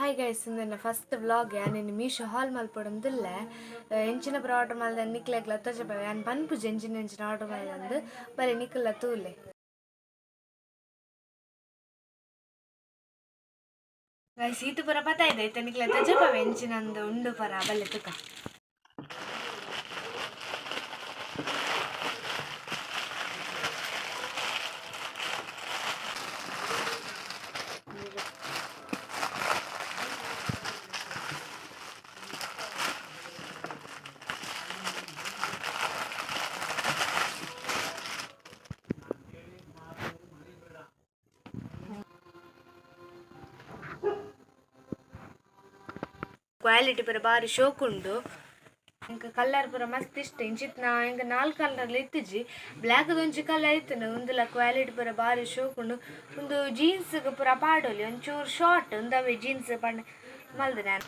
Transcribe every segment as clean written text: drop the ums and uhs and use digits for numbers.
hi guys, ನನ್ನ first vlog ನಾನು ಮೀಶೋ ಹಾಲ್ ಮಲ್ಪಡೊಂದಿಲ್ಲ ಎಂಚಿನ ಪುರ ಆರ್ಡರ್ ಮಾಡಿದ ನಿಕ್ಲೆಗ್ಲ ತೋಜಪ ನಾನು ಪನ್ಪುಜಿ ಎಂಚಿನ ಆರ್ಡರ್ ಮಾಡಿದಂದು ಬರೀ ನಿಕ್ಕಲ್ಲ ತೂಲೆ ಗೈಸ್ ಇದು ಪುರ ಪತ ಇದೆ ಐತೆ ನಿಕ್ಲೆ ತೋಜಪ ಎಂಚಿನಂದು ಉಂಡು ಪರ ಬಲ್ಲೆ ತುಕ ಕ್ವಾಲಿಟಿ ಪೂರ ಬಾರಿ ಶೋಕ್ ಉಂಡು ಇಂಕ ಕಲರ್ ಪೂರ ಮಸ್ತ್ ಇಷ್ಟ ಇಂಚಿತ್ ಇಂಕ 4 ಕಲರ್ಲ ಇತ್ತಿಜಿ ಬ್ಲ್ಯಾಕ್ ಒಂಜಿ ಕಲರ್ ಇತ್ತನ ಉಂದುಲ ಕ್ವಾಲಿಟಿ ಪೂರ ಬಾರಿ ಶೋಕ್ ಉಂಡು ಒಂದು ಜೀನ್ಸ್ ಪೂರ ಪಾಡೋಲಿ ಒಂಚೂರು ಶಾರ್ಟ್ ಉಂದವೆ ಜೀನ್ಸ್ ಪಂಡ ಮಲ್ದೆ ನಾನು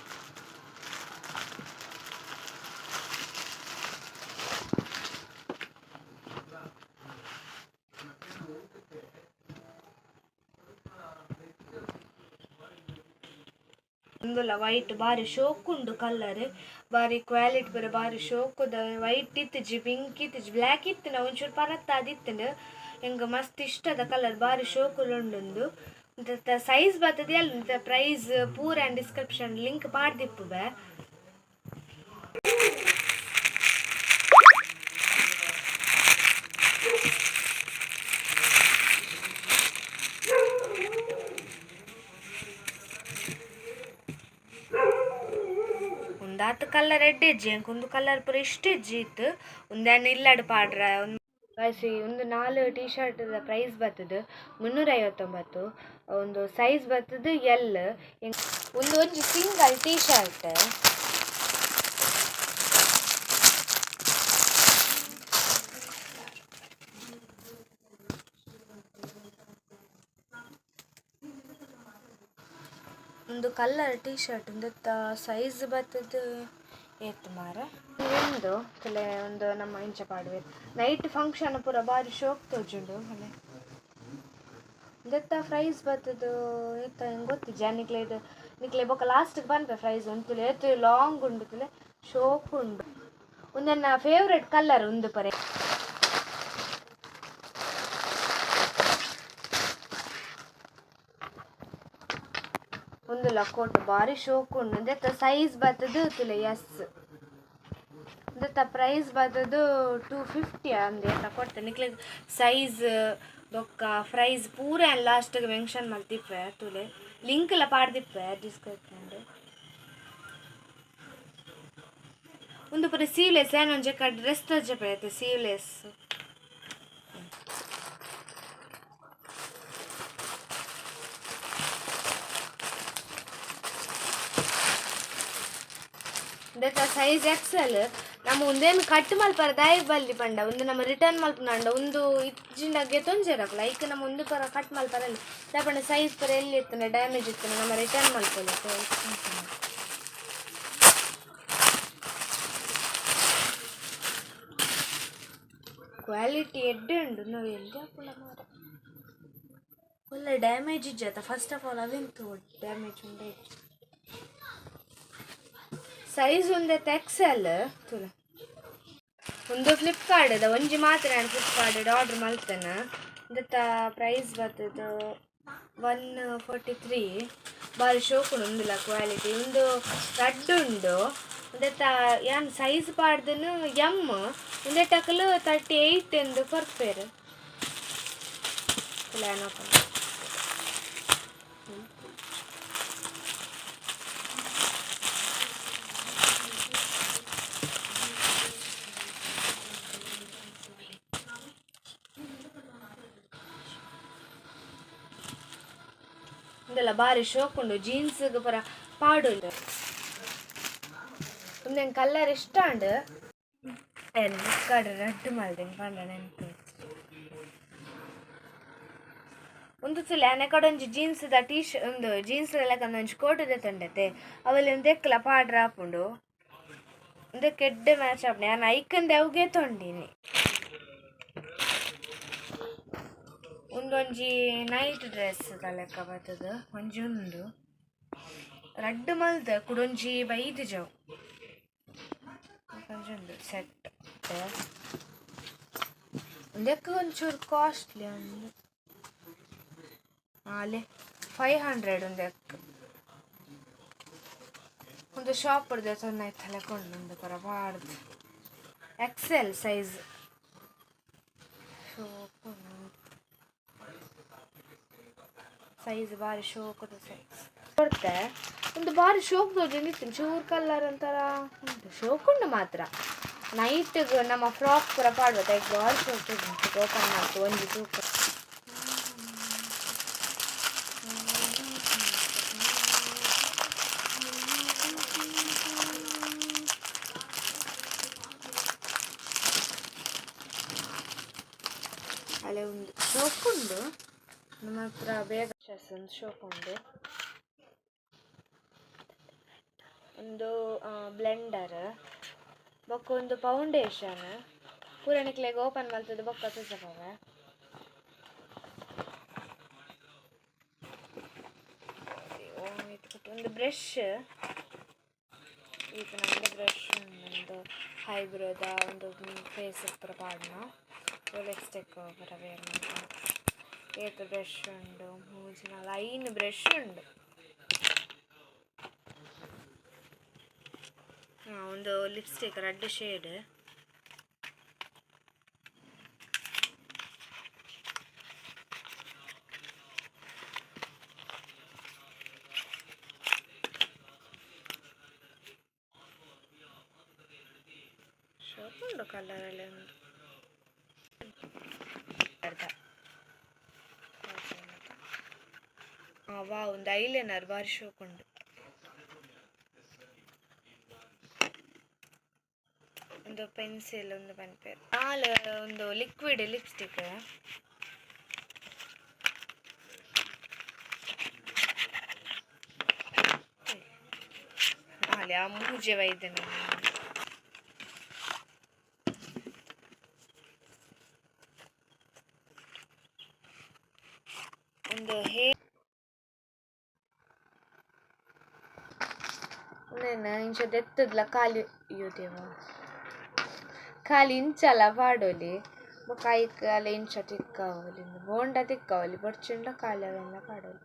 ಒಂದುಲ ವೈಟ್ ಬಾರಿ ಶೋಕ್ ಉಂಡು ಕಲರ್ ಬಾರಿ ಕ್ವಾಲಿಟಿ ಪೂರ ಬಾರಿ ಶೋಕ್ ವೈಟ್ ಇತ್ತಿಜಿ ಪಿಂಕ್ ಇತ್ತಿಜಿ ಬ್ಲ್ಯಾಕ್ ಇತ್ತಿನ ಒಂಚೂರು ಪರತ್ತ ಅದಿತ್ತಂಡು ಎಂಗ ಮಸ್ತ್ ಇಷ್ಟದ ಕಲರ್ ಬಾರಿ ಶೋಕ್ ಉಂಡು ಸೈಜ್ ಬರ್ತದೆ ಅಲ್ಲ ಪ್ರೈಸ್ ಪೂರ ಡಿಸ್ಕ್ರಿಪ್ಷನ್ ಲಿಂಕ್ ಪಾಡ್ದಿಪ್ಪುಬೆ ಒಂದಾತು ಕಲರ್ ರೆಡ್ ಇಜ್ಜಿ ಒಂದು ಕಲರ್ ಪೂರ ಇಷ್ಟ ಇಜ್ಜಿ ಇತ್ತು ಒಂದೇನು ಇಲ್ಲಡು ಪಾಡ್ರ ಬಯಸಿ ಒಂದು 4 ಟೀ ಶರ್ಟ್ ಪ್ರೈಸ್ ಬರ್ತದೆ 359 ಒಂದು ಸೈಜ್ ಬರ್ತದೆ ಎಲ್ ಒಂದು ಸಿಂಗಲ್ ಟೀ ಶರ್ಟ್ ಒಂದು ಕಲರ್ ಟೀ ಶರ್ಟ್ ಸೈಜ್ ಬರ್ತದೆ ಏತ್ ಮಾರ ಒಂದು ತಲೆ ಒಂದು ನಮ್ಮ ಇಂಚ ಪಾಡುವೆ ನೈಟ್ ಫಂಕ್ಷನ್ ಪೂರ ಬಾರಿ ಶೋಕ್ ತೋಜುಂಡು ಮನೆ ಪ್ರೈಸ್ ಬರ್ತದೆ ಏತ ಹೆಂಗೆ ಗೊತ್ತಿಜ್ಜ ನಿಕ್ಲೆ ಬೊಕ್ಕ ಲಾಸ್ಟ್ಗೆ ಬಂದ ಪ್ರೈಸ್ ಉಂಟು ಏತು ಲಾಂಗ್ ಉಂಡು ತಲೆ ಶೋಕ್ ಉಂಡು ಒಂದು ನನ್ನ ಫೇವ್ರೆಟ್ ಕಲರ್ ಒಂದು ಪರೆ ಒಂದು ಲಕೋಟ್ ಬಾರಿ ಶೋಕ್ ಉಂಡು ಸೈಜ್ ಬರ್ತದೆ ತುಲೆ ಎಸ್ ಪ್ರೈಸ್ ಬರ್ತದೆ 250 ಅಂದೆ ಕೊಡ್ತೇನೆ ನಿಕ್ಲೆ ಸೈಜ್ ಬೊಕ್ಕ ಪ್ರೈಸ್ ಪೂರ ಲಾಸ್ಟ್ಗೆ ಮೆನ್ಷನ್ ಮಾಡ್ತಿಪ್ಪೆ ತುಲೆ ಲಿಂಕ್ ಎಲ್ಲ ಪಾಡ್ದಿಪ್ಪೆ ಡಿಸ್ಕ್ರಿಪ್ಷನ್ ಒಂದು ಪೂರ ಸೀವ್ಲೆಸ್ ಏನೊಂದು ಜಕ್ಕ ಡ್ರೆಸ್ ತೋಜಪೆ ಆಯ್ತು ಸೀವ್ಲೆಸ್ ಸೈಜ್ ಎಕ್ಸೆಲ್ ನಮ್ಮ ಒಂದೇನು ಕಟ್ ಮಲ್ಪರ ದಾಯಿ ಬಲ್ಲಿ ಪಂಡ ಒಂದು ನಮ್ಮ ರಿಟರ್ನ್ ಮಲ್ಪನಂಡ ಒಂದು ಇಜ್ಜಿಂಡಗೆ ತೊಂಜೆರಕಲ್ಲ ಐಕ್ ನಮ್ಮ ಒಂದು ಪರ ಕಟ್ ಮಲ್ಪರಲ್ಲಿ ದಾಪಂಡ ಸೈಜ್ ಪರ ಎಲ್ಲಿ ಇರ್ತಾನೆ ಡ್ಯಾಮೇಜ್ ಇರ್ತಾನೆ ನಮ್ಮ ರಿಟರ್ನ್ ಮಲ್ಪಲ್ಲ ಕ್ವಾಲಿಟಿ ಎಡ್ಡೆ ಉಂಡು ನಾವು ಎಲ್ಲಿ ಹಾಕೋಣ ಮಾರ ಒಳ್ಳೆ ಡ್ಯಾಮೇಜ್ ಇಜ್ಜಾತ ಫಸ್ಟ್ ಆಫ್ ಆಲ್ ಅವೆಂತು ಡ್ಯಾಮೇಜ್ ಉಂಡೆ ಸೈಜ್ ಒಂದೈತೆ ಎಕ್ಸೆಲ್ ತುಲ ಒಂದು ಫ್ಲಿಪ್ಕಾರ್ಟ್ ಒಂಜಿ ಮಾತ್ರ ನಾನು ಫ್ಲಿಪ್ಕಾರ್ಟ್ ಆರ್ಡ್ರ್ ಮಲ್ತೇನೆ ಪ್ರೈಸ್ ಬರ್ತದೆ 143 ಬಾರಿ ಶೋಕ್ ಉಂಡುಲ್ಲ ಕ್ವಾಲಿಟಿ ಒಂದು ರೆಡ್ ಉಂಡು ಏನು ಸೈಜ್ ಪಾಡ್ದನು ಎಮ್ ಒಂದೆಟಕಲು 38 ಎಂದು ಕೊರ್ಪೇರು ಇದೆಲ್ಲ ಬಾರಿ ಶೋಕ್ ಉಂಡು ಜೀನ್ಸ್ಗೆ ಪರ ಪಾಡು ಒಂದೇನು ಕಲರ್ ಇಷ್ಟ ಉಂಡು ಫ್ಲಿಪ್ಕಾರ್ಟ್ ರೆಡ್ ಮಲ್ದೇನು ಪಂಡ ನೆನಪು ಒಂದು ಸಲ ಕಡೆ ಒಂಜಿ ಜೀನ್ಸ್ದ ಒಂದು ಜೀನ್ಸ್ ಒಂಜಿ ಕೋಟ್ ತಂಡತೆ ಅವಲ್ಲಿ ಒಂದು ಎಕ್ಕಲ ಪಾಡ್ರ ಹಾಪುಂಡು ಒಂದೇ ಕೆಡ್ಡೆ ಮ್ಯಾಚ್ ಆಪಣೆ ನಾನು ಐಕಂದೆ ಅವಗೆ ತೊಂಡಿನಿ ಒಂದೊಂಜಿ ನೈಟ್ ಡ್ರೆಸ್ ಲೆಕ್ಕ ಬರ್ತದೆ ಒಂಜಿ ಉಂಡು ರಡ್ಡ್ ಮಲ್ದ ಕುಡೊಂಜಿ ಬೈದ್ ಜವು ಸೆಟ್ ಒಂದಕ್ಕೆ ಒಂಚೂರು ಕಾಸ್ಟ್ಲಿ ಒಂದು ಆಲೆ 500 ಒಂದಕ್ಕೆ ಒಂದು ಶಾಪ್ ಹೊಡೆದ ತೊಂದಾಯ್ತಲ್ಲ ಕೊಂಡು ಪರ ಬಾರ್ದು ಎಕ್ಸೆಲ್ ಸೈಜ್ ಸೈಜ್ ಭಾರಿ ಶೋಕದ ಸೈಜ್ ಕೊಡ್ತೆ ಒಂದು ಭಾರಿ ಶೋಕ್ದೋಜಿ ನಿಂತು ಚೂರು ಕಲರ್ ಒಂಥರ ಉಂಟು ಶೋಕುಂಡು ಮಾತ್ರ ನೈಟ್ಗೆ ನಮ್ಮ ಫ್ರಾಕ್ ಪೂರ ಪಾಡುವ ತೈಕ್ ಭಾರಿ ಶೋಕ್ ಉಂಟು ಓಪನ್ ಮಾಡ್ತು ಒಂಜಿ ತೂಕ ಅಲ್ಲೇ ಒಂದು ಶೋಕುಂಡು ನಮ್ಮ ಹತ್ರ ಬೇಗ ಒಂದು ಶೋಕುಂಡು ಒಂದು ಬ್ಲೆಂಡರ್ ಬೊಕ್ಕ ಒಂದು ಫೌಂಡೇಶನ್ ಪೂರಣಿಕ್ಲೆಗ್ ಓಪನ್ ಮಲ್ತದ ಬೊಕ್ಕ ತೂಸಪವೆ ಒಂದು ಬ್ರಷ್ ಈಗ ನಮ್ಮದು ಬ್ರಷ್ ಒಂದು ಹೈಬ್ರೋದ ಒಂದು ಫೇಸ್ ಪೂರ ಪಾಡ್ನ ಲಿಪ್ಸ್ಟಿಕ್ ಪೂರ ವೇರ್ ಮಾಡ್ಕೊಂಡು ಏತ್ ಬ್ರಷ್ ಉಂಡು ಮೂಜಿನ ಲೈನ್ ಬ್ರಷ್ ಉಂಡು ಒಂದು ಲಿಪ್ಸ್ಟಿಕ್ ರೆಡ್ ಶೇಡ್ ಶೋಕುಂಡು ಕಲರಲ್ಲಿ ಉಂಟು ವಾ ಒಂದು ಐಲೈನರ್ ಭಾರಿ ಶೋಕುಂಡು ಒಂದು ಪೆನ್ಸಿಲ್ ಒಂದು ಪೆನ್ಪೇರ್ ಒಂದು ಲಿಕ್ವಿಡ್ ಲಿಪ್ಸ್ಟಿಕ್ ಆ ಮೂಜೆ ವೈದ್ಯನ ಒಂದು ಇಂಚ ದೆತ್ತದ್ಲ ಖಾಲಿ ಅಯ್ಯೋದೇವ ಖಾಲಿ ಇಂಚಲ್ಲ ಪಾಡೋಲಿ ಕೈಕ್ ಅಲ್ಲ ಇಂಚ ತಿಕ್ಕವಲಿ ಬೋಂಡ ತಿಕ್ಕವಲಿ ಬೊಡ್ಚುಂಡ ಖಾಲಿ ಅವೆಲ್ಲ ಪಾಡೋಲಿ